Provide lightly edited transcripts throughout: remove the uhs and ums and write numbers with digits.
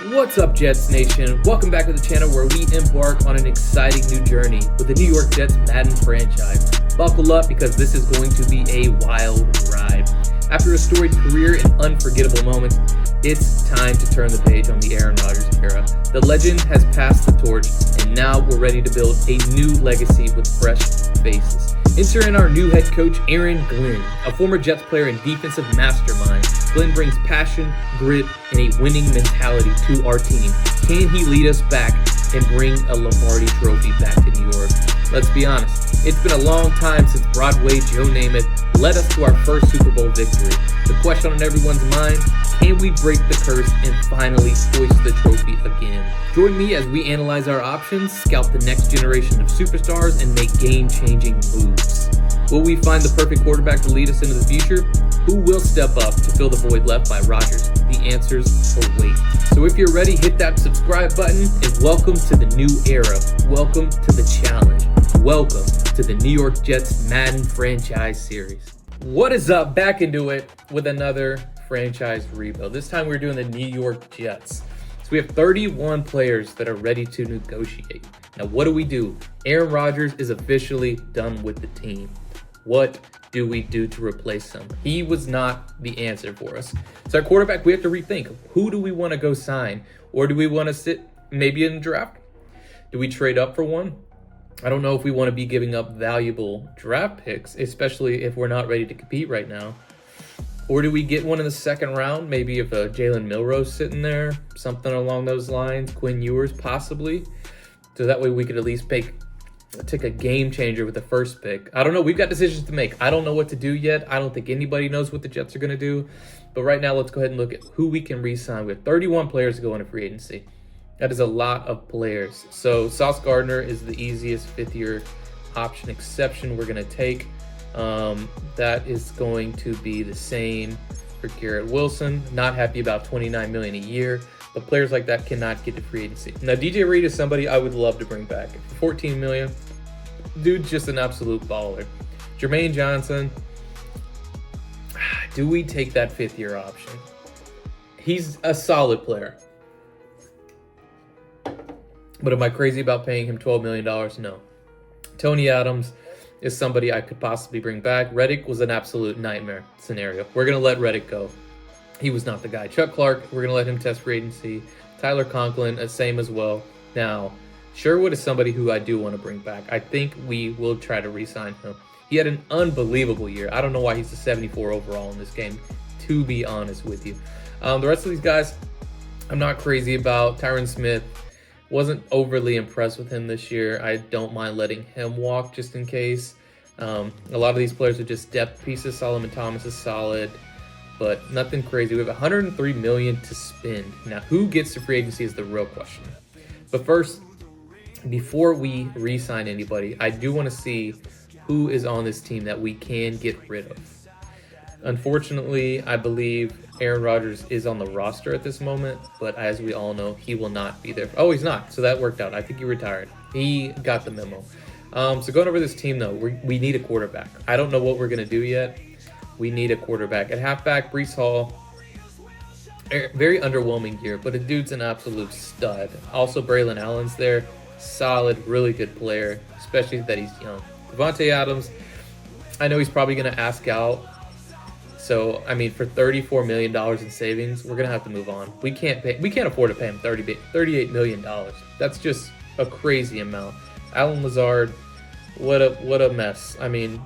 What's up, Jets Nation? Welcome back to the channel where we embark on an exciting new journey with the New York Jets Madden franchise. Buckle up because this is going to be a wild ride. After a storied career and unforgettable moments, it's time to turn the page on the Aaron Rodgers era. The legend has passed the torch, and now we're ready to build a new legacy with fresh faces. Enter in our new head coach, Aaron Glenn, a former Jets player and defensive mastermind. Glenn brings passion, grit, and a winning mentality to our team. Can he lead us back and bring a Lombardi trophy back to New York? Let's be honest, it's been a long time since Broadway Joe Namath led us to our first Super Bowl victory. The question on everyone's mind, can we break the curse and finally hoist the trophy again? Join me as we analyze our options, scout the next generation of superstars, and make game-changing moves. Will we find the perfect quarterback to lead us into the future? Who will step up to fill the void left by Rodgers? The answers await. So if you're ready, hit that subscribe button and welcome to the new era. Welcome to the challenge. Welcome to the New York Jets Madden franchise series. What is up? Back into it with another franchise rebuild. This time we're doing the New York Jets. So we have 31 players that are ready to negotiate. Now what do? Aaron Rodgers is officially done with the team. What do we do to replace him? He was not the answer for us. So our quarterback, we have to rethink. Who do we want to go sign? Or do we want to sit maybe in the draft? Do we trade up for one? I don't know if we want to be giving up valuable draft picks, especially if we're not ready to compete right now. Or do we get one in the second round? Maybe if Jalen Milroe's sitting there, something along those lines. Quinn Ewers possibly. So that way we could at least take a game changer with the first pick. I don't know. We've got decisions to make. I don't know what to do yet. I don't think anybody knows what the Jets are going to do. But right now, let's go ahead and look at who we can re-sign. We have 31 players to go into free agency. That is a lot of players. So Sauce Gardner is the easiest fifth-year option exception we're going to take. That is going to be the same for Garrett Wilson. Not happy about $29 million a year. But players like that cannot get to free agency. Now, DJ Reed is somebody I would love to bring back. $14 million. Dude's just an absolute baller. Jermaine Johnson. Do we take that fifth-year option? He's a solid player. But am I crazy about paying him $12 million? No. Tony Adams is somebody I could possibly bring back. Reddick was an absolute nightmare scenario. We're going to let Reddick go. He was not the guy. Chuck Clark, we're going to let him test free agency. Tyler Conklin, same as well. Now, Sherwood is somebody who I do want to bring back. I think we will try to re-sign him. He had an unbelievable year. I don't know why he's a 74 overall in this game, to be honest with you. The rest of these guys, I'm not crazy about. Tyron Smith, wasn't overly impressed with him this year. I don't mind letting him walk just in case. A lot of these players are just depth pieces. Solomon Thomas is solid, but nothing crazy. We have $103 million to spend. Now, who gets to free agency is the real question. But first, before we re-sign anybody, I do want to see who is on this team that we can get rid of. Unfortunately, I believe Aaron Rodgers is on the roster at this moment, but as we all know, he will not be there. Oh, he's not. So that worked out. I think he retired. He got the memo. So going over this team, though, we need a quarterback. I don't know what we're going to do yet. We need a quarterback. At halfback, Breece Hall, very underwhelming year, but the dude's an absolute stud. Also, Braylon Allen's there. Solid, really good player, especially that he's young. Devontae Adams, I know he's probably going to ask out. So, I mean, for $34 million in savings, we're going to have to move on. We can't afford to pay him $38 million. That's just a crazy amount. Alan Lazard, what a mess. I mean,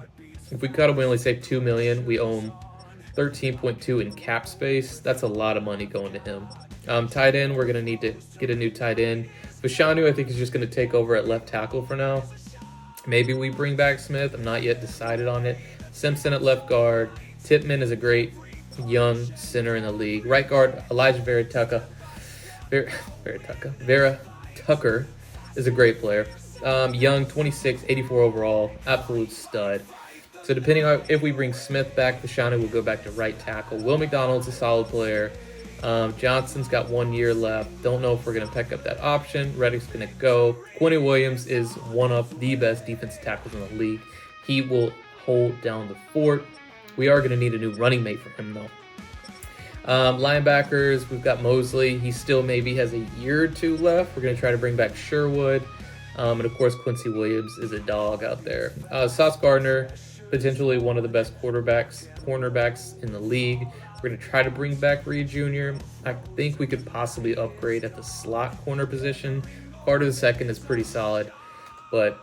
if we cut him, we only save $2 million. We own $13.2 in cap space. That's a lot of money going to him. Tight end, we're going to need to get a new tight end. Fashanu, I think, is just going to take over at left tackle for now. Maybe we bring back Smith. I'm not yet decided on it. Simpson at left guard. Tippmann is a great young center in the league. Right guard, Elijah Vera Tucker is a great player. Young, 26, 84 overall, absolute stud. So depending on if we bring Smith back, Fashanu will go back to right tackle. Will McDonald's a solid player. Johnson's got 1 year left. Don't know if we're going to pick up that option. Reddick's going to go. Quentin Williams is one of the best defensive tackles in the league. He will hold down the fort. We are going to need a new running mate for him, though. Linebackers, we've got Mosley. He still maybe has a year or two left. We're going to try to bring back Sherwood. And of course, Quincy Williams is a dog out there. Sauce Gardner, potentially one of the best cornerbacks in the league. We're going to try to bring back Reed Jr. I think we could possibly upgrade at the slot corner position. Carter II is pretty solid, but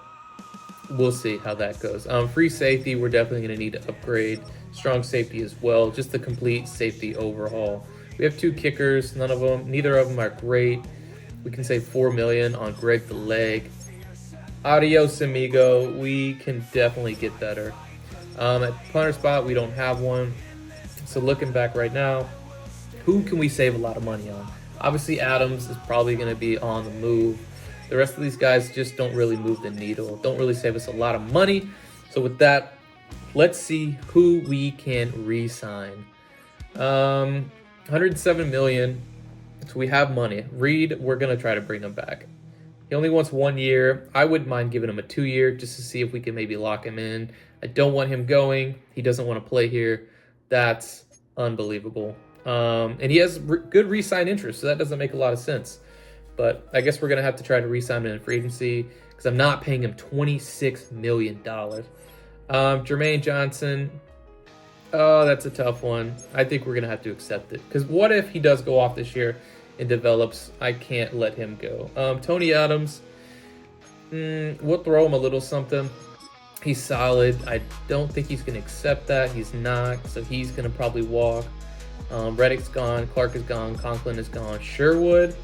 we'll see how that goes. Free safety, we're definitely going to need to upgrade. Strong safety as well, just the complete safety overhaul. We have 2 kickers, neither of them are great. We can save $4 million on Greg the Leg. Adios, amigo. We can definitely get better. At punter spot, we don't have one. So looking back right now, who can we save a lot of money on? Obviously, Adams is probably going to be on the move. The rest of these guys just don't really move the needle, don't really save us a lot of money. So with that, let's see who we can re-sign. 107 million. So we have money. Reed, we're going to try to bring him back. He only wants 1 year. I wouldn't mind giving him a 2-year just to see if we can maybe lock him in. I don't want him going. He doesn't want to play here. That's unbelievable. And he has good re-sign interest, so that doesn't make a lot of sense. But I guess we're going to have to try to re-sign him in free agency because I'm not paying him $26 million. Jermaine Johnson, oh, that's a tough one. I think we're going to have to accept it. Because what if he does go off this year and develops? I can't let him go. Tony Adams, we'll throw him a little something. He's solid. I don't think he's going to accept that. He's not, so he's going to probably walk. Reddick's gone. Clark is gone. Conklin is gone. Sherwood,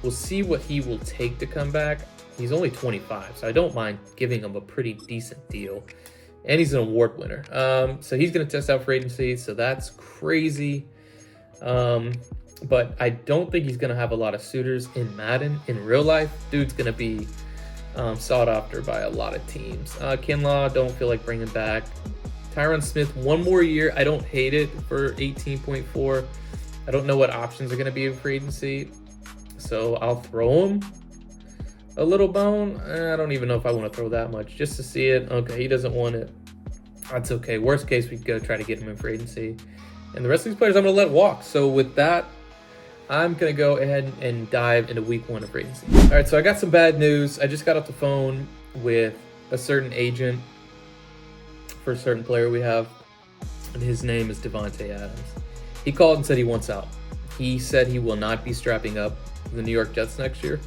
we'll see what he will take to come back. He's only 25, so I don't mind giving him a pretty decent deal. And he's an award winner. So he's going to test out for agency, so that's crazy. But I don't think he's going to have a lot of suitors in Madden. In real life, dude's going to be sought after by a lot of teams. Kinlaw, don't feel like bringing back. Tyron Smith, 1 more year. I don't hate it for 18.4. I don't know what options are going to be in free agency, so I'll throw him a little bone. I don't even know if I want to throw that much just to see it. Okay, he doesn't want it. That's okay. Worst case, we go try to get him in free agency. And the rest of these players I'm going to let walk. So with that, I'm going to go ahead and dive into week 1 of free agency. All right, so I got some bad news. I just got off the phone with a certain agent for a certain player we have, and his name is Davante Adams. He called and said he wants out. He said he will not be strapping up the New York Jets next year.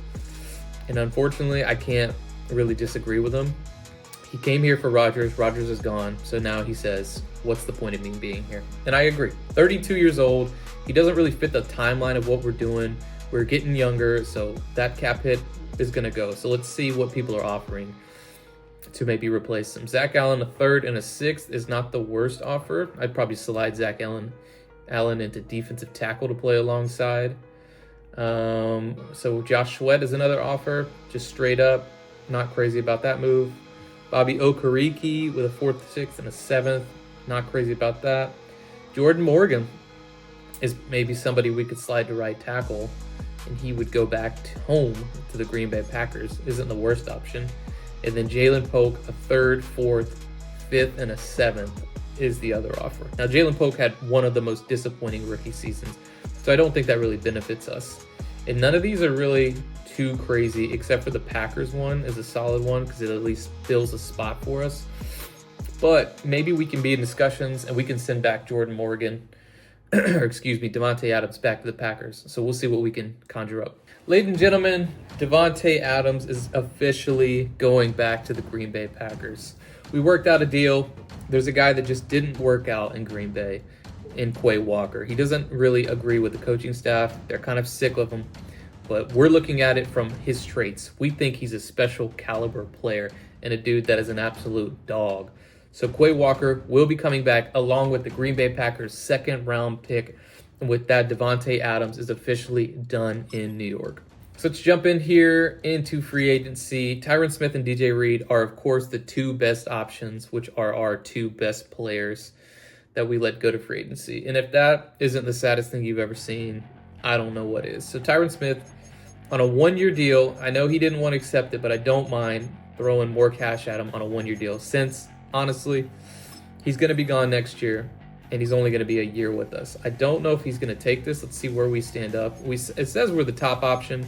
And unfortunately, I can't really disagree with him. He came here for Rodgers. Rodgers is gone. So now he says, what's the point of me being here? And I agree. 32 years old. He doesn't really fit the timeline of what we're doing. We're getting younger, so that cap hit is going to go. So let's see what people are offering to maybe replace him. Zach Allen, a 3rd and a 6th is not the worst offer. I'd probably slide Zach Allen into defensive tackle to play alongside. So Josh Sweat is another offer, just straight up. Not crazy about that move. Bobby Okereke with a 4th, 6th, and a 7th. Not crazy about that. Jordan Morgan is maybe somebody we could slide to right tackle, and he would go back to home to the Green Bay Packers. Isn't the worst option. And then Jalen Polk, a 3rd, 4th, 5th, and a 7th is the other offer. Now, Jalen Polk had one of the most disappointing rookie seasons, so I don't think that really benefits us. And none of these are really too crazy, except for the Packers one is a solid one because it at least fills a spot for us. But maybe we can be in discussions and we can send back Jordan Morgan, or excuse me, Davante Adams back to the Packers. So we'll see what we can conjure up. Ladies and gentlemen, Davante Adams is officially going back to the Green Bay Packers. We worked out a deal. There's a guy that just didn't work out in Green Bay, in Quay Walker. He doesn't really agree with the coaching staff. They're kind of sick of him. But we're looking at it from his traits. We think he's a special caliber player and a dude that is an absolute dog. So Quay Walker will be coming back along with the Green Bay Packers' 2nd round pick. And with that, Davante Adams is officially done in New York. So let's jump in here into free agency. Tyron Smith and DJ Reed are, of course, the 2 best options, which are our 2 best players that we let go to free agency. And if that isn't the saddest thing you've ever seen, I don't know what is. So Tyron Smith on a 1-year deal. I know he didn't want to accept it, but I don't mind throwing more cash at him on a 1-year deal since, honestly, he's going to be gone next year. and he's only going to be a year with us. I don't know if he's going to take this. Let's see where we stand up. It says we're the top option,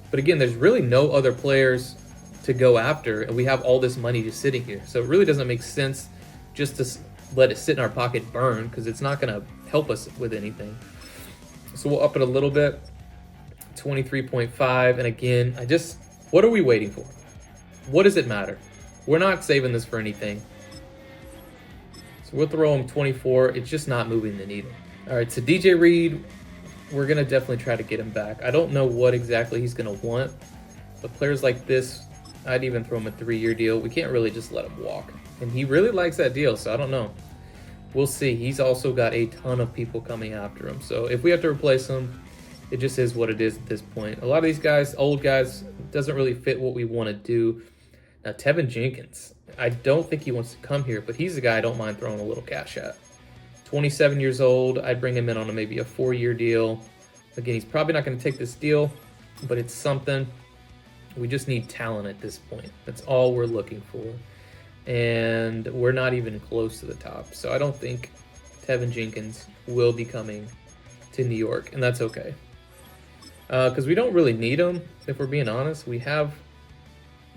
but again, there's really no other players to go after, and we have all this money just sitting here. So it really doesn't make sense just to let it sit in our pocket burn, because it's not going to help us with anything. So we'll up it a little bit, 23.5. And again, what are we waiting for? What does it matter? We're not saving this for anything. So we'll throw him 24. It's just not moving the needle. All right, so DJ Reed, we're going to definitely try to get him back. I don't know what exactly he's going to want, but players like this, I'd even throw him a 3-year deal. We can't really just let him walk. And he really likes that deal, so I don't know. We'll see. He's also got a ton of people coming after him. So if we have to replace him, it just is what it is at this point. A lot of these guys, old guys, doesn't really fit what we want to do. Now, Tevin Jenkins, I don't think he wants to come here, but he's a guy I don't mind throwing a little cash at. 27 years old. I'd bring him in on maybe a 4-year deal. Again, he's probably not going to take this deal, but it's something. We just need talent at this point. That's all we're looking for. And we're not even close to the top. So I don't think Tevin Jenkins will be coming to New York, and that's okay. Because we don't really need him, if we're being honest. We have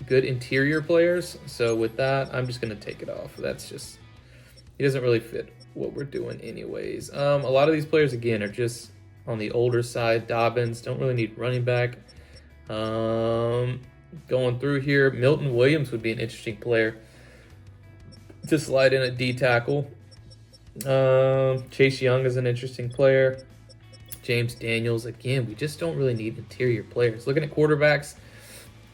good interior players. So with that, I'm just going to take it off. He doesn't really fit what we're doing anyways. A lot of these players, again, are just on the older side. Dobbins, don't really need running back. Going through here, Milton Williams would be an interesting player to slide in at D tackle. Chase Young is an interesting player. James Daniels, again, we just don't really need interior players. Looking at quarterbacks,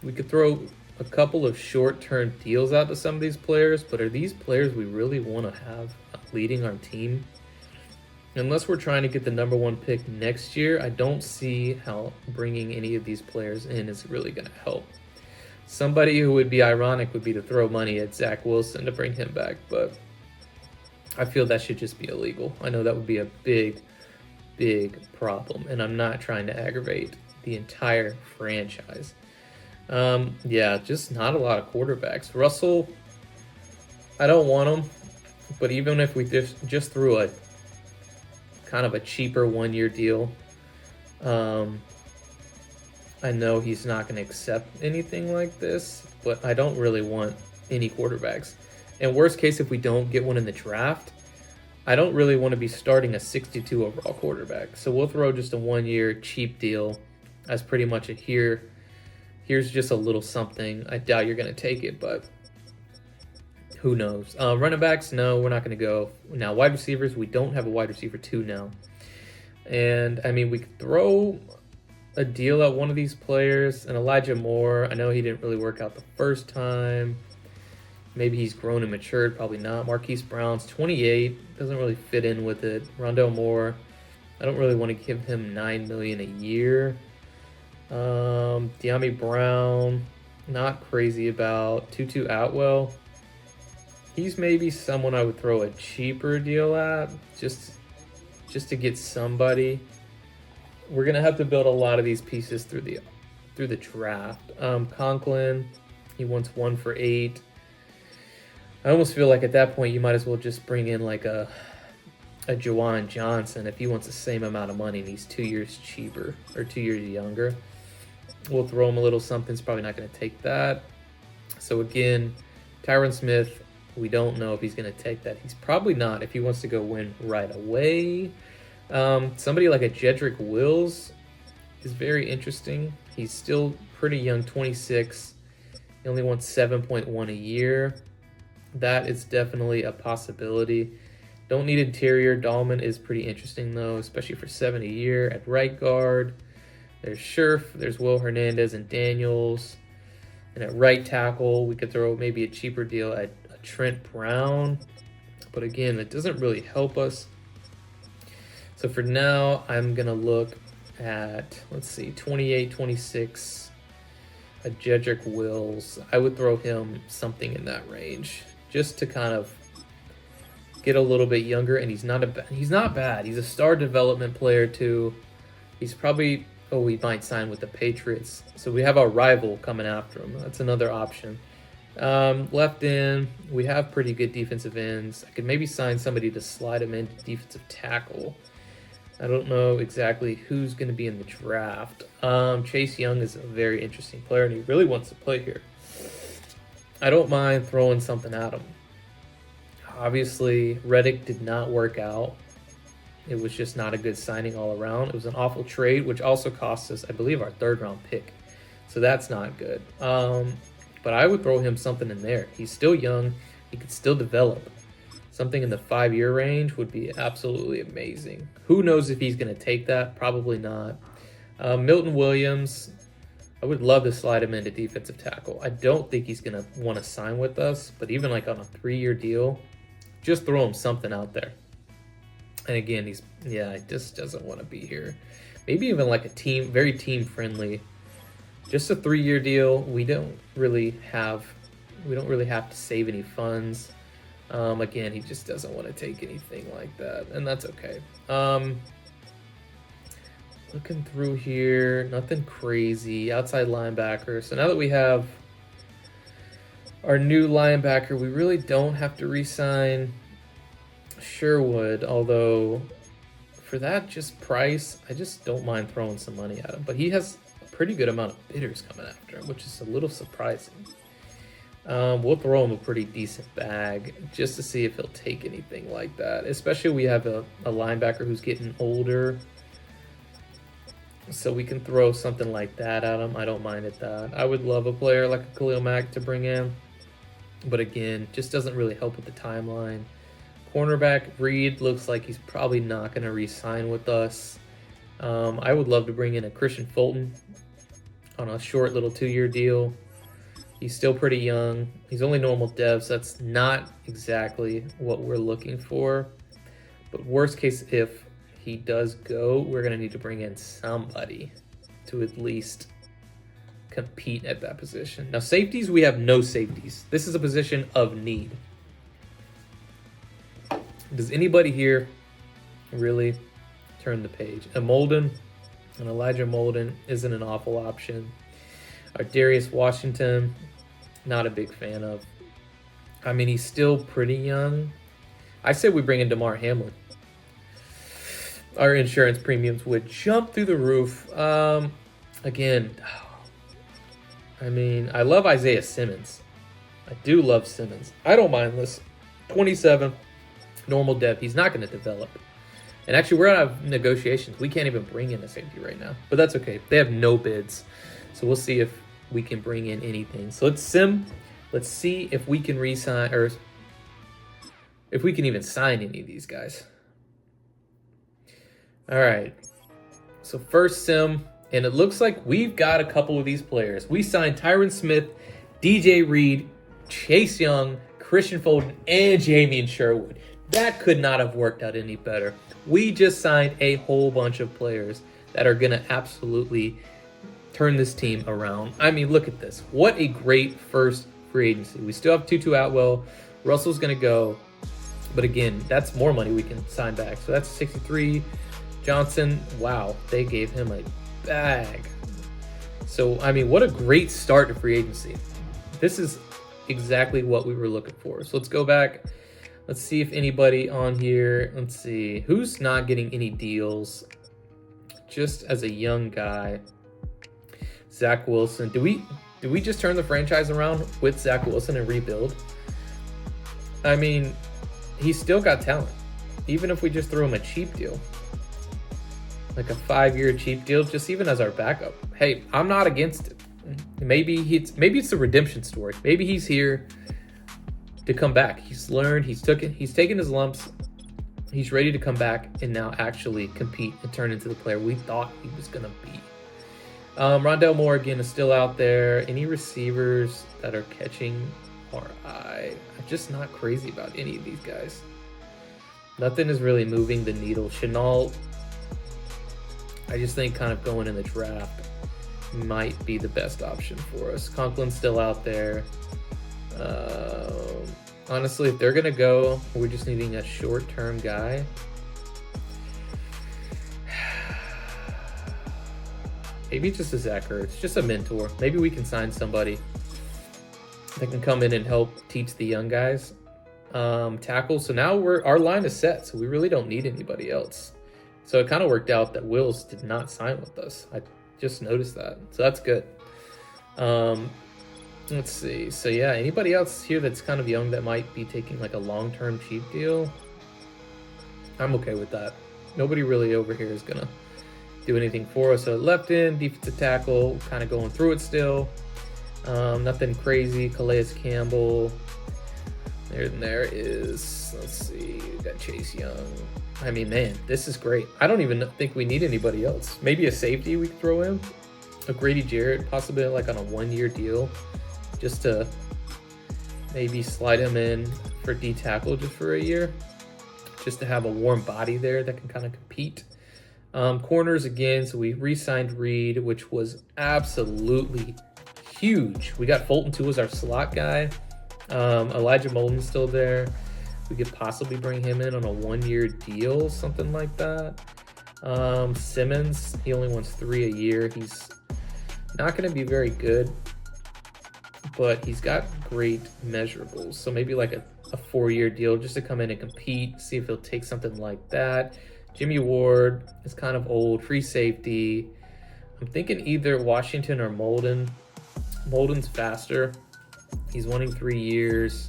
we could throw a couple of short-term deals out to some of these players, but are these players we really want to have leading our team? Unless we're trying to get the #1 pick next year, I don't see how bringing any of these players in is really going to help. Somebody who would be ironic would be to throw money at Zach Wilson to bring him back, but I feel that should just be illegal. I know that would be a big, big problem, and I'm not trying to aggravate the entire franchise. Yeah, just not a lot of quarterbacks. Russell, I don't want him, but even if we just threw a kind of a cheaper 1-year deal, I know he's not going to accept anything like this, but I don't really want any quarterbacks. And worst case, if we don't get one in the draft, I don't really want to be starting a 62 overall quarterback. So we'll throw just a 1-year cheap deal as pretty much here's just a little something. I doubt you're going to take it, but who knows? Running backs, no, we're not going to go. Now, wide receivers, we don't have a wide receiver 2 now. And, I mean, we could throw a deal at one of these players. And Elijah Moore, I know he didn't really work out the first time. Maybe he's grown and matured, probably not. Marquise Brown's 28, doesn't really fit in with it. Rondell Moore, I don't really want to give him $9 million a year. De'Ami Brown, not crazy about. Tutu Atwell, he's maybe someone I would throw a cheaper deal at, just to get somebody. We're gonna have to build a lot of these pieces through the draft. Conklin, he wants 1 for 8. I almost feel like at that point you might as well just bring in like a Juwan Johnson if he wants the same amount of money and he's 2 years cheaper or 2 years younger. We'll throw him a little something. He's probably not going to take that. So again, Tyron Smith, we don't know if he's going to take that. He's probably not if he wants to go win right away. Somebody like a Jedrick Wills is very interesting. He's still pretty young, 26. He only wants 7.1 a year. That is definitely a possibility. Don't need interior. Dahlman is pretty interesting, though, especially for 7 a year. At right guard, there's Scherf, there's Will Hernandez and Daniels. And at right tackle, we could throw maybe a cheaper deal at Trent Brown. But again, it doesn't really help us. So for now, I'm going to look at, let's see, 28, 26, a Jedrick Wills. I would throw him something in that range just to kind of get a little bit younger. And he's not bad. He's a star development player too. He's probably, we might sign with the Patriots. So we have our rival coming after him. That's another option. Left end, we have pretty good defensive ends. I could maybe sign somebody to slide him into defensive tackle. I don't know exactly who's going to be in the draft. Chase Young is a very interesting player, and he really wants to play here. I don't mind throwing something at him. Obviously, Reddick did not work out. It was just not a good signing all around. It was an awful trade, which also cost us, I believe, our 3rd-round pick. So that's not good. But I would throw him something in there. He's still young. He could still develop. Something in the 5-year range would be absolutely amazing. Who knows if he's going to take that? Probably not. Milton Williams, I would love to slide him into defensive tackle. I don't think he's going to want to sign with us, but even like on a 3-year deal, just throw him something out there. And again, he just doesn't want to be here. Maybe even like a very team friendly. Just a 3-year deal. We don't really have to save any funds. Again, he just doesn't want to take anything like that, and that's okay. Looking through here, nothing crazy. Outside linebacker. So now that we have our new linebacker, we really don't have to re-sign Sherwood, although for that just price, I just don't mind throwing some money at him. But he has a pretty good amount of bidders coming after him, which is a little surprising. We'll throw him a pretty decent bag just to see if he'll take anything like that. Especially we have a linebacker who's getting older. So we can throw something like that at him. I don't mind at that. I would love a player like a Khalil Mack to bring in. But again, just doesn't really help with the timeline. Cornerback Reed looks like he's probably not going to re-sign with us. I would love to bring in a Christian Fulton on a short little 2-year deal. He's still pretty young. He's only normal dev, so that's not exactly what we're looking for. But worst case, if he does go, we're going to need to bring in somebody to at least compete at that position. Now, safeties, we have no safeties. This is a position of need. Does anybody here really turn the page? A Molden, and Elijah Molden isn't an awful option. Our Darius Washington, not a big fan of. I mean, he's still pretty young. I said we bring in DeMar Hamlin. Our insurance premiums would jump through the roof. Again, I mean, I love Isaiah Simmons. I do love Simmons. I don't mind this. 27, normal dev. He's not going to develop. And actually, we're out of negotiations. We can't even bring in a safety right now. But that's okay. They have no bids. So we'll see if we can bring in anything. So let's see if we can re-sign, or if we can even sign any of these guys. All right. So first sim, and it looks like we've got a couple of these players. We signed Tyron Smith, DJ Reed, Chase Young, Christian Fulton, and Jamie Sherwood. That could not have worked out any better. We just signed a whole bunch of players that are going to absolutely turn this team around. I mean, look at this. What a great first free agency. We still have Tutu Atwell. Russell's going to go. But again, that's more money we can sign back. So that's 63. Johnson, wow, they gave him a bag. So, I mean, what a great start to free agency. This is exactly what we were looking for. So let's go back. Let's see if anybody on here, let's see, who's not getting any deals just as a young guy. Zach Wilson. Do we just turn the franchise around with Zach Wilson and rebuild? I mean, he's still got talent. Even if we just throw him a cheap deal. Like a 5-year cheap deal, just even as our backup. Hey, I'm not against it. Maybe it's a redemption story. Maybe he's here to come back. He's learned, he's taken his lumps. He's ready to come back and now actually compete and turn into the player we thought he was going to be. Rondell Moore, again, is still out there. Any receivers that are catching our eye? I'm just not crazy about any of these guys. Nothing is really moving the needle. Chenault, I just think kind of going in the draft might be the best option for us. Conklin's still out there. Honestly, if they're going to go, we're just needing a short-term guy. Maybe just a Zach Ertz, just a mentor. Maybe we can sign somebody that can come in and help teach the young guys tackle. So now our line is set, so we really don't need anybody else. So it kind of worked out that Wills did not sign with us. I just noticed that, so that's good. Let's see. So yeah, anybody else here that's kind of young that might be taking like a long-term cheap deal? I'm okay with that. Nobody really over here is gonna do anything for us. So left end, defensive tackle, kind of going through it still. Nothing crazy. Calais Campbell. There is, let's see, we got Chase Young. I mean, man, this is great. I don't even think we need anybody else. Maybe a safety we could throw in. A Grady Jarrett, possibly like on a 1-year deal, just to maybe slide him in for D tackle just for a year, just to have a warm body there that can kind of compete. Corners again, so we re-signed Reed, which was absolutely huge. We got Fulton too as our slot guy. Elijah Molden's still there. We could possibly bring him in on a 1-year deal, something like that. Simmons, he only wants 3 a year. He's not going to be very good, but he's got great measurables. So maybe like a 4-year deal just to come in and compete, see if he'll take something like that. Jimmy Ward is kind of old, free safety. I'm thinking either Washington or Molden. Molden's faster. He's wanting 3 years.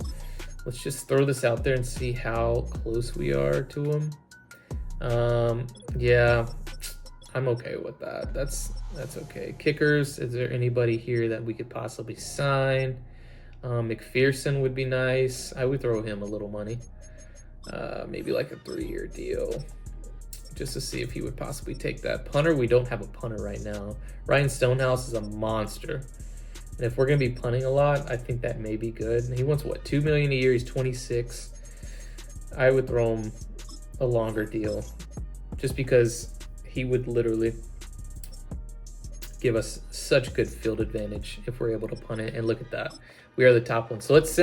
Let's just throw this out there and see how close we are to him. Yeah, I'm okay with that. That's okay. Kickers, is there anybody here that we could possibly sign? McPherson would be nice. I would throw him a little money. Maybe like a 3-year deal, just to see if he would possibly take that. Punter, we don't have a punter right now. Ryan Stonehouse is a monster. And if we're going to be punting a lot, I think that may be good. And he wants, what, $2 million a year? He's 26. I would throw him a longer deal just because he would literally give us such good field advantage if we're able to punt it. And look at that. We are the top one. So let's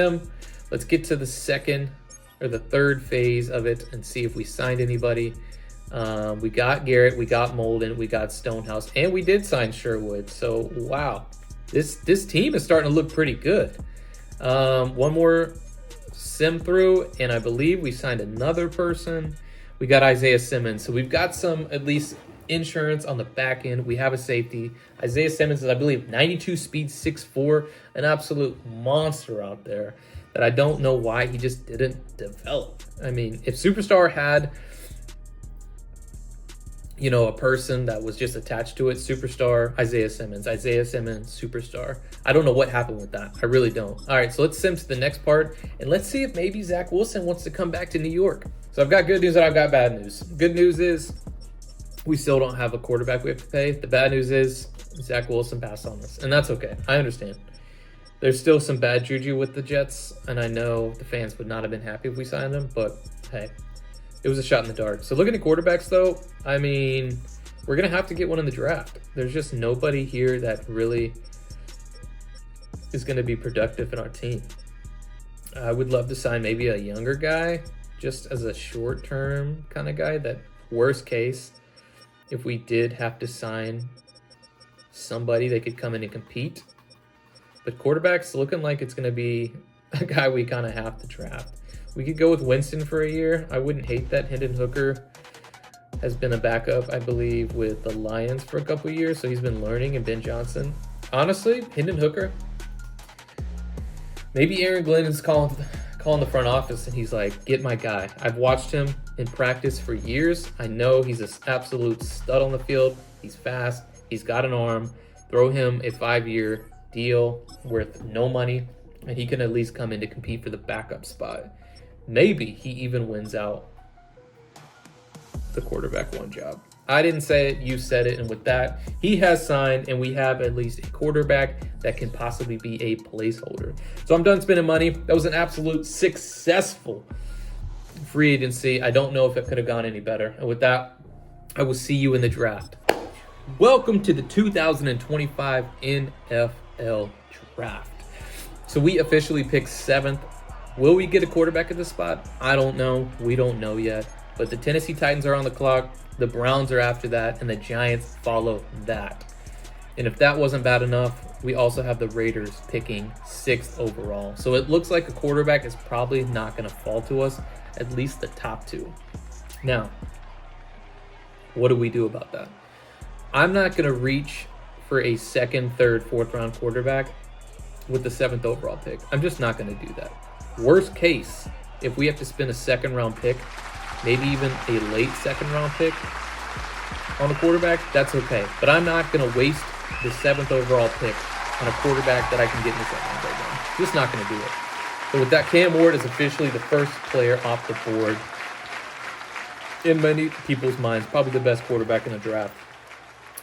get to the second or the third phase of it and see if we signed anybody. We got Garrett, we got Molden, we got Stonehouse, and we did sign Sherwood. So, wow. This team is starting to look pretty good. One more sim through, and I believe we signed another person. We got Isaiah Simmons. So we've got some, at least, insurance on the back end. We have a safety. Isaiah Simmons is, I believe, 92 speed, 6'4", an absolute monster out there that I don't know why he just didn't develop. I mean, if Superstar had, you know, a person that was just attached to it, Superstar, Isaiah Simmons, Superstar. I don't know what happened with that. I really don't. All right, so let's sim to the next part, and let's see if maybe Zach Wilson wants to come back to New York. So I've got good news and I've got bad news. Good news is we still don't have a quarterback we have to pay. The bad news is Zach Wilson passed on us, and that's okay. I understand. There's still some bad juju with the Jets, and I know the fans would not have been happy if we signed him, but hey. It was a shot in the dark. So looking at quarterbacks, though, I mean, we're going to have to get one in the draft. There's just nobody here that really is going to be productive in our team. I would love to sign maybe a younger guy, just as a short-term kind of guy, that worst case, if we did have to sign somebody that could come in and compete. But quarterbacks looking like it's going to be a guy we kind of have to draft. We could go with Winston for a year. I wouldn't hate that. Hendon Hooker has been a backup, I believe, with the Lions for a couple of years, so he's been learning, and Ben Johnson. Honestly, Hendon Hooker, maybe Aaron Glenn is calling the front office, and he's like, get my guy. I've watched him in practice for years. I know he's an absolute stud on the field. He's fast. He's got an arm. Throw him a 5-year deal worth no money, and he can at least come in to compete for the backup spot. Maybe he even wins out the quarterback one job. I didn't say it, you said it, and with that, he has signed, and we have at least a quarterback that can possibly be a placeholder. So I'm done spending money. That was an absolute successful free agency. I don't know if it could have gone any better. And with that, I will see you in the draft. Welcome to the 2025 NFL Draft. So we officially picked 7th. Will we get a quarterback at this spot? I don't know. We don't know yet. But the Tennessee Titans are on the clock. The Browns are after that, and the Giants follow that. And if that wasn't bad enough, we also have the Raiders picking 6th overall. So it looks like a quarterback is probably not going to fall to us, at least the top 2. Now, what do we do about that? I'm not going to reach for a 2nd, 3rd, 4th round quarterback with the 7th overall pick. I'm just not going to do that. Worst case, if we have to spend a 2nd round pick, maybe even a late 2nd round pick on a quarterback, that's okay. But I'm not going to waste the 7th overall pick on a quarterback that I can get in the 2nd round right now. Just not going to do it. So with that, Cam Ward is officially the first player off the board. In many people's minds, probably the best quarterback in the draft.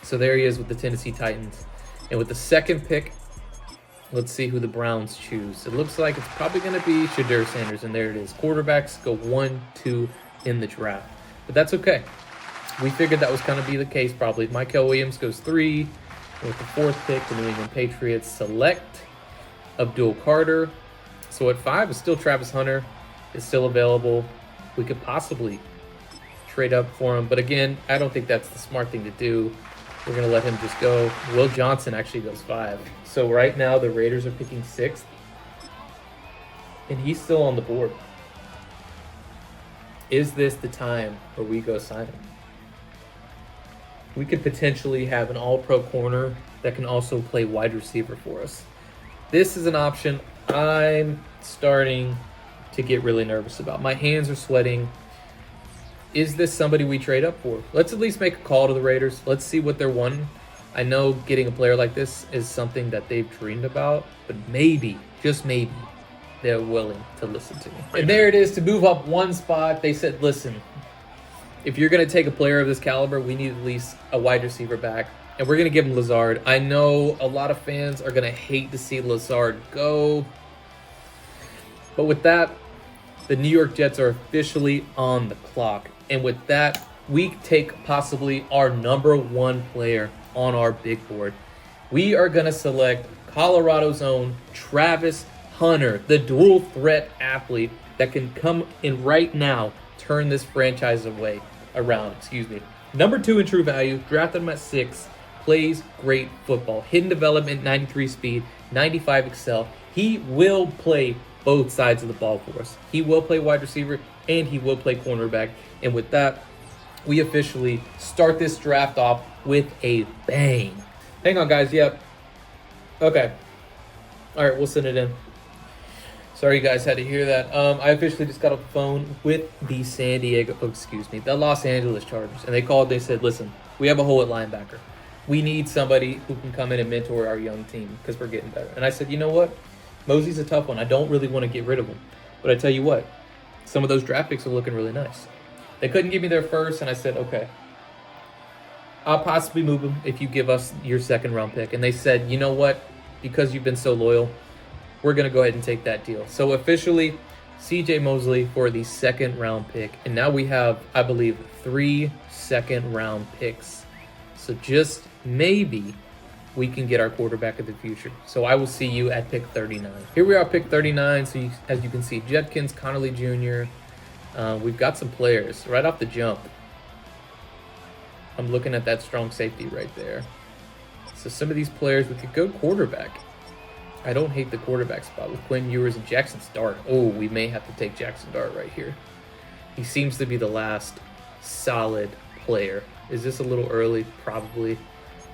So there he is with the Tennessee Titans. And with the 2nd pick, let's see who the Browns choose. It looks like it's probably going to be Shedeur Sanders, and there it is. Quarterbacks go 1, 2 in the draft. But that's okay. We figured that was going to be the case probably. Michael Williams goes 3. With the 4th pick, the New England Patriots select Abdul Carter. So at 5 is still Travis Hunter. Is still available. We could possibly trade up for him. But again, I don't think that's the smart thing to do. We're going to let him just go. Will Johnson actually goes 5. So right now the Raiders are picking 6th. And he's still on the board. Is this the time where we go sign him? We could potentially have an all-pro corner that can also play wide receiver for us. This is an option I'm starting to get really nervous about. My hands are sweating. Is this somebody we trade up for? Let's at least make a call to the Raiders. Let's see what they're wanting. I know getting a player like this is something that they've dreamed about, but maybe, just maybe, they're willing to listen to me. And there it is, to move up 1 spot. They said, listen, if you're going to take a player of this caliber, we need at least a wide receiver back. And we're going to give him Lazard. I know a lot of fans are going to hate to see Lazard go. But with that, the New York Jets are officially on the clock. And with that, we take possibly our number 1 player on our big board. We are going to select Colorado's own Travis Hunter, the dual threat athlete that can come in right now, turn this franchise around. Number 2 in true value, drafted him at 6, plays great football. Hidden development, 93 speed, 95 excel. He will play both sides of the ball for us. He will play wide receiver and he will play cornerback. And with that, we officially start this draft off with a bang. Hang on, guys. Yep. Okay. All right, we'll send it in. Sorry, you guys had to hear that. I officially just got off the phone with the the Los Angeles Chargers. And they said, listen, we have a hole at linebacker. We need somebody who can come in and mentor our young team because we're getting better. And I said, you know what? Mosey's a tough one. I don't really want to get rid of him. But I tell you what, some of those draft picks are looking really nice. They couldn't give me their first, and I said, okay, I'll possibly move them if you give us your 2nd round pick. And they said, you know what? Because you've been so loyal, we're going to go ahead and take that deal. So officially, CJ Mosley for the 2nd round pick. And now we have, I believe, 3 2nd round picks. So just maybe we can get our quarterback of the future. So I will see you at pick 39. Here we are, pick 39. So as you can see, Judkins, Connerly Jr. We've got some players right off the jump. I'm looking at that strong safety right there. So some of these players, we could go quarterback. I don't hate the quarterback spot with Quinn Ewers and Jackson Dart. Oh, we may have to take Jackson Dart right here. He seems to be the last solid player. Is this a little early? Probably.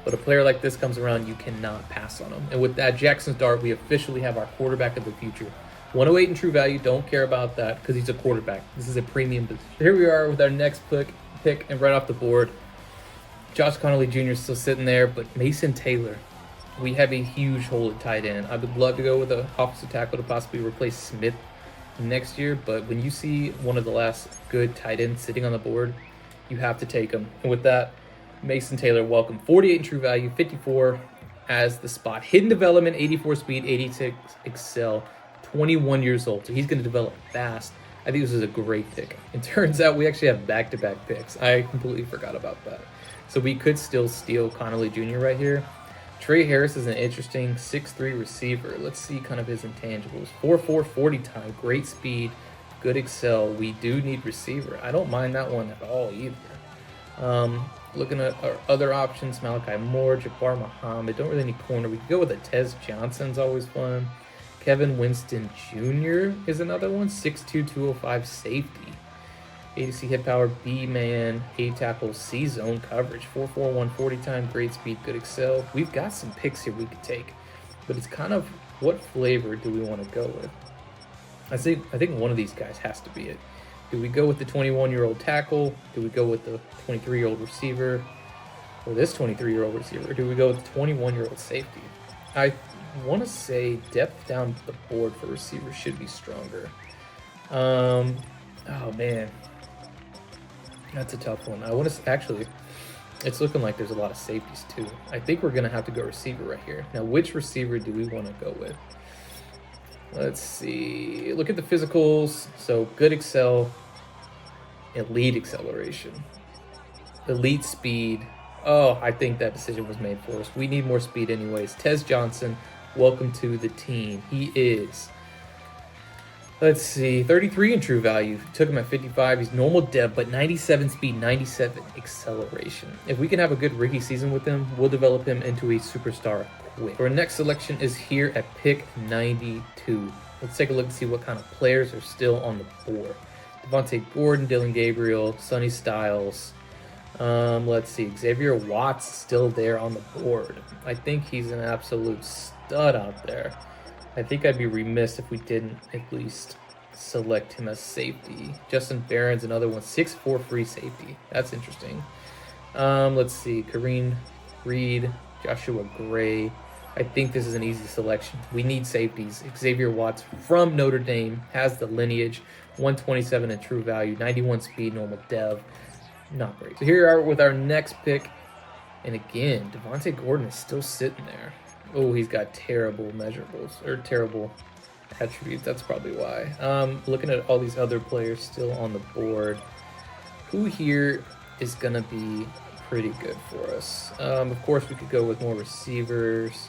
But a player like this comes around, you cannot pass on him. And with that, Jackson Dart, we officially have our quarterback of the future. 108 in true value. Don't care about that because he's a quarterback. This is a premium position. Here we are with our next pick, and right off the board, Josh Connerly Jr. is still sitting there, but Mason Taylor. We have a huge hole at tight end. I would love to go with an offensive tackle to possibly replace Smith next year, but when you see one of the last good tight ends sitting on the board, you have to take him. And with that, Mason Taylor, welcome. 48 in true value, 54 as the spot. Hidden development, 84 speed, 86 excel, 21 years old. So he's going to develop fast. I think this is a great pick. It turns out we actually have back-to-back picks. I completely forgot about that. So we could still steal Connerly Jr. right here. Trey Harris is an interesting 6'3 receiver. Let's see kind of his intangibles. 4'4", 40 time, great speed, good excel. We do need receiver. I don't mind that one at all either. Looking at our other options, Malachi Moore, Jabbar Muhammad. Don't really need corner. We could go with a Tez Johnson's always fun. Kevin Winston Jr. is another one. 6'2", 205 safety. ADC hit power, B-man, A-tackle, C-zone coverage. 4'4", 140 time, great speed, good excel. We've got some picks here we could take. But it's kind of what flavor do we want to go with? I think one of these guys has to be it. Do we go with the 21-year-old tackle? Do we go with the 23-year-old receiver? Or this 23-year-old receiver? Or do we go with the 21-year-old safety? I want to say depth down the board for receivers should be stronger. Oh, man. That's a tough one. I want to actually, it's looking like there's a lot of safeties too. I think we're going to have to go receiver right here. Now, which receiver do we want to go with? Let's see. Look at the physicals. So good excel, elite acceleration, elite speed. Oh, I think that decision was made for us. We need more speed anyways. Tez Johnson, welcome to the team. He is, let's see, 33 in true value. Took him at 55. He's normal dev, but 97 speed, 97 acceleration. If we can have a good rookie season with him, we'll develop him into a superstar quick. Our next selection is here at pick 92. Let's take a look and see what kind of players are still on the board. Devontae Gordon, Dylan Gabriel, Sonny Styles. Let's see, Xavier Watts still there on the board. I think he's an absolute stud out there. I think I'd be remiss if we didn't at least select him as safety. Justin Barron's another one, 6'4" free safety. That's interesting. Let's see, Kareem Reed, Joshua Gray. I think this is an easy selection. We need safeties. Xavier Watts from Notre Dame has the lineage, 127 in true value, 91 speed, normal dev. Not great. So here we are with our next pick. And again, Devontae Gordon is still sitting there. Oh, he's got terrible measurables, or terrible attributes. That's probably why. Looking at all these other players still on the board, who here is going to be pretty good for us? Of course, we could go with more receivers.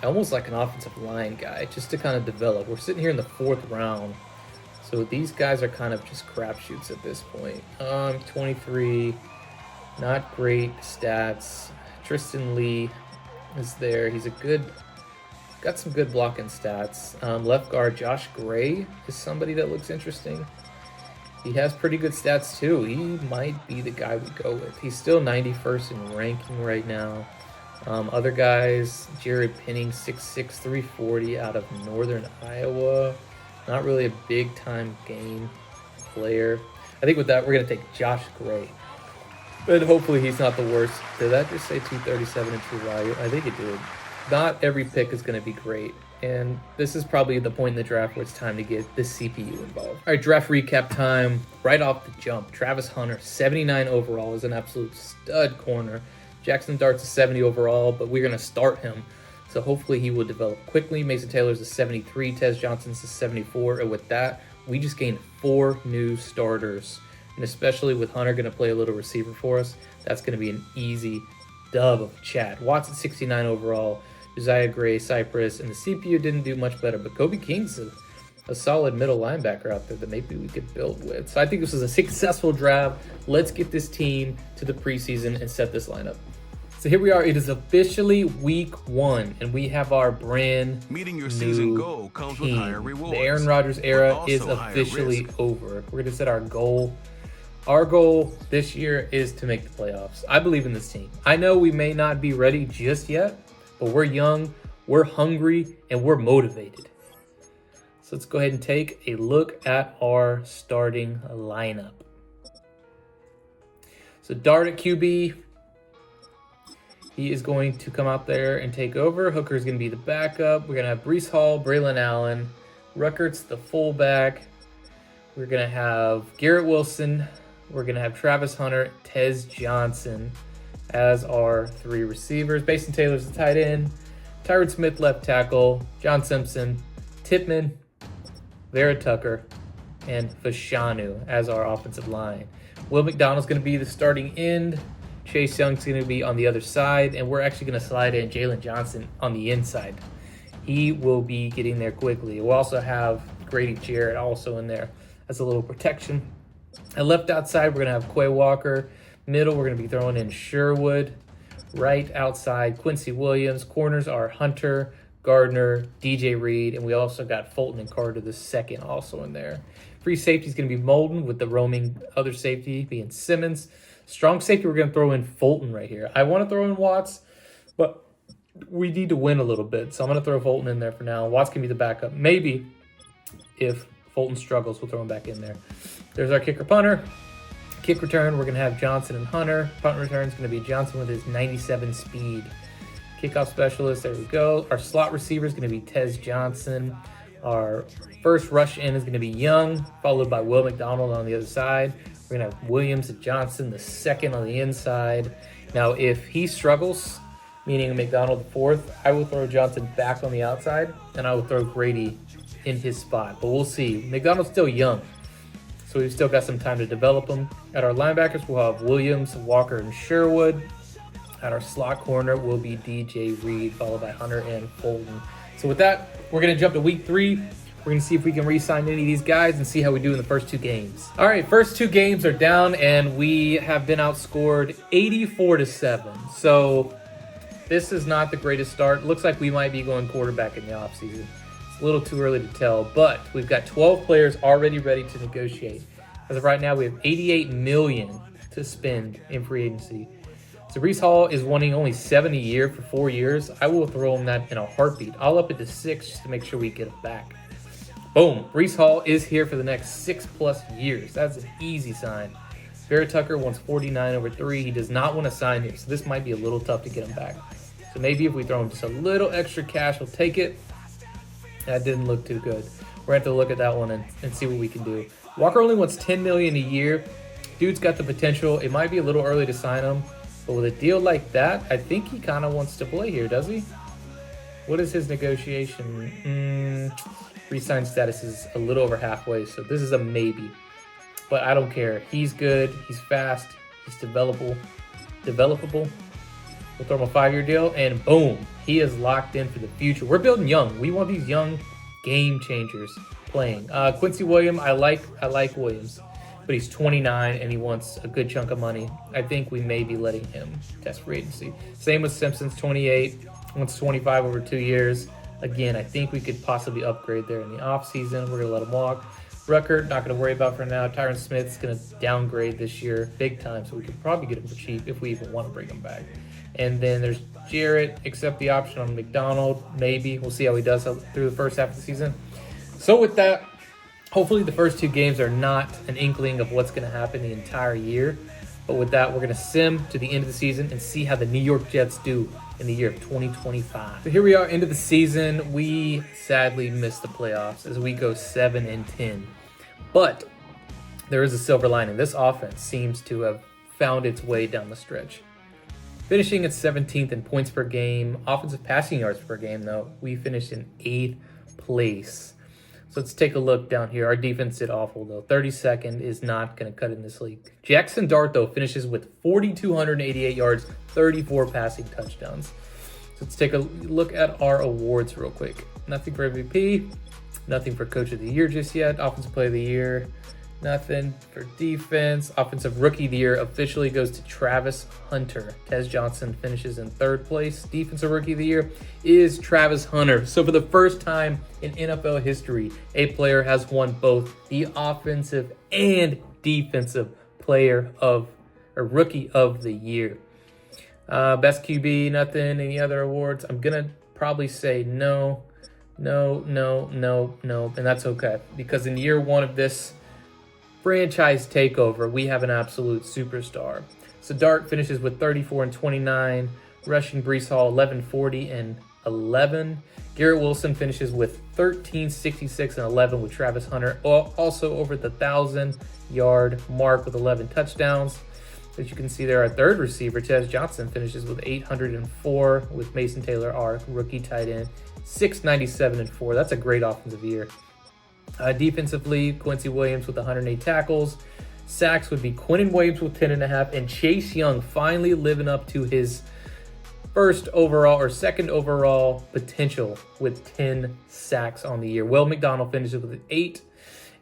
I almost like an offensive line guy, just to kind of develop. We're sitting here in the 4th round, so these guys are kind of just crapshoots at this point. 23, not great stats. Tristan Lee is there. He's got some good blocking stats. Left guard Josh Gray is somebody that looks interesting. He has pretty good stats too. He might be the guy we go with. He's still 91st in ranking right now. Other guys, Jared Penning, 6'6", 340 out of Northern Iowa. Not really a big time game player. I think with that, we're going to take Josh Gray. But hopefully he's not the worst. Did that just say 237 in true value? I think it did. Not every pick is going to be great. And this is probably the point in the draft where it's time to get the CPU involved. All right, draft recap time. Right off the jump, Travis Hunter, 79 overall, is an absolute stud corner. Jackson Dart's a 70 overall, but we're going to start him. So hopefully he will develop quickly. Mason Taylor's a 73. Tez Johnson's a 74. And with that, we just gained 4 new starters. And especially with Hunter going to play a little receiver for us, that's going to be an easy dub of Chad. Watson, 69 overall. Josiah Gray, Cypress, and the CPU didn't do much better. But Kobe King's a solid middle linebacker out there that maybe we could build with. So I think this was a successful draft. Let's get this team to the preseason and set this lineup. So here we are. It is officially week 1, and we have our brand Meeting your new season goal comes with team. higher rewards. The Aaron Rodgers era but is also higher officially risk. over. We're going to set our goal. Our goal this year is to make the playoffs. I believe in this team. I know we may not be ready just yet, but we're young, we're hungry, and we're motivated. So let's go ahead and take a look at our starting lineup. So Dart at QB. He is going to come out there and take over. Hooker is going to be the backup. We're going to have Breece Hall, Braylon Allen, Ruckert's the fullback. We're going to have Garrett Wilson. We're going to have Travis Hunter, Tez Johnson as our 3 receivers. Mason Taylor's the tight end. Tyron Smith, left tackle. John Simpson, Tippmann, Vera Tucker, and Fashanu as our offensive line. Will McDonald's going to be the starting end. Chase Young's going to be on the other side, and we're actually going to slide in Jalen Johnson on the inside. He will be getting there quickly. We'll also have Grady Jarrett also in there as a little protection. At left outside, we're going to have Quay Walker, Middle, we're going to be throwing in Sherwood. Right outside, Quincy Williams. Corners are Hunter, Gardner, DJ Reed, and we also got Fulton and Carter the second also in there. Free safety is going to be Molden, with the roaming other safety being Simmons. Strong safety, we're going to throw in Fulton right here. I want to throw in Watts, but we need to win a little bit, so I'm going to throw Fulton in there for now. Watts can be the backup. Maybe if Fulton struggles, we'll throw him back in there. There's our kicker punter. Kick return, we're going to have Johnson and Hunter. Punt return is going to be Johnson with his 97 speed. Kickoff specialist, there we go. Our slot receiver is going to be Tez Johnson. Our first rush in is going to be Young, followed by Will McDonald on the other side. We're going to have Williams and Johnson the second on the inside. Now, if he struggles, meaning McDonald the fourth, I will throw Johnson back on the outside, and I will throw Grady in his spot. But we'll see. McDonald's still young, so we've still got some time to develop him. At our linebackers, we'll have Williams, Walker, and Sherwood. At our slot corner will be DJ Reed, followed by Hunter and Fulton. So with that, we're going to jump to week 3. We're going to see if we can re-sign any of these guys and see how we do in the first 2 games. All right, first 2 games are down, and we have been outscored 84-7. So this is not the greatest start. Looks like we might be going quarterback in the offseason. It's a little too early to tell, but we've got 12 players already ready to negotiate. As of right now, we have $88 million to spend in free agency. So Breece Hall is wanting only $7 a year for 4 years. I will throw him that in a heartbeat. I'll up it to 6 just to make sure we get him back. Boom. Breece Hall is here for the next 6+ years. That's an easy sign. Barrett Tucker wants 49 over 3. He does not want to sign here, so this might be a little tough to get him back. So maybe if we throw him just a little extra cash, we'll take it. That didn't look too good. We're going to have to look at that one and see what we can do. Walker only wants $10 million a year. Dude's got the potential. It might be a little early to sign him. But with a deal like that, I think he kind of wants to play here, does he? What is his negotiation? Resign status is a little over halfway, so this is a maybe. But I don't care. He's good. He's fast. He's developable. We'll throw him a 5-year deal, and boom, he is locked in for the future. We're building young. We want these young game changers playing. Quincy Williams, I like Williams. But he's 29 and he wants a good chunk of money. I think we may be letting him test free agency. Same with Simpson's 28, wants 25 over 2 years. Again, I think we could possibly upgrade there in the offseason. We're going to let him walk. Rucker, not going to worry about for now. Tyron Smith's going to downgrade this year big time, so we could probably get him for cheap if we even want to bring him back. And then there's Jarrett, accept the option on McDonald, maybe. We'll see how he does through the first half of the season. So with that, hopefully the first 2 games are not an inkling of what's going to happen the entire year. But with that, we're going to sim to the end of the season and see how the New York Jets do in the year of 2025. So here we are, end of the season. We sadly missed the playoffs as we go 7-10. But there is a silver lining. This offense seems to have found its way down the stretch. Finishing at 17th in points per game. Offensive passing yards per game, though, we finished in 8th place. So let's take a look down here. Our defense did awful, though. 32nd is not going to cut in this league. Jackson Dart, though, finishes with 4,288 yards, 34 passing touchdowns. So let's take a look at our awards real quick. Nothing for MVP. Nothing for Coach of the Year just yet. Offensive Player of the Year. Nothing for defense. Offensive Rookie of the Year officially goes to Travis Hunter. Tez Johnson finishes in 3rd place. Defensive Rookie of the Year is Travis Hunter. So for the first time in NFL history, a player has won both the offensive and defensive player of or Rookie of the Year. Best QB, nothing. Any other awards? I'm gonna probably say no. And that's okay, because in year 1 of this franchise takeover, we have an absolute superstar. So Dart finishes with 34 and 29, rushing Breece Hall 1140 and 11. Garrett Wilson finishes with 1366 and 11 with Travis Hunter, also over the 1,000-yard mark with 11 touchdowns. As you can see there, our 3rd receiver, Tez Johnson, finishes with 804 with Mason Taylor, our rookie tight end, 697 and 4. That's a great offensive year. Defensively, Quincy Williams with 108 tackles. Sacks would be Quinnen Williams with 10.5, and Chase Young finally living up to his 1st overall or 2nd overall potential with 10 sacks on the year. Will McDonald finishes with 8,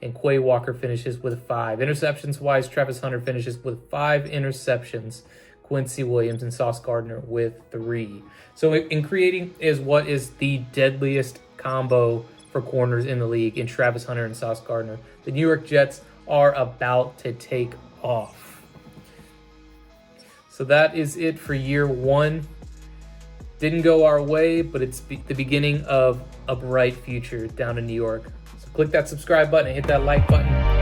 and Quay Walker finishes with 5. Interceptions-wise, Travis Hunter finishes with 5 interceptions. Quincy Williams and Sauce Gardner with 3. So in creating is what is the deadliest combo for corners in the league in Travis Hunter and Sauce Gardner. The New York Jets are about to take off. So that is it for year 1. Didn't go our way, but it's the beginning of a bright future down in New York. So click that subscribe button and hit that like button.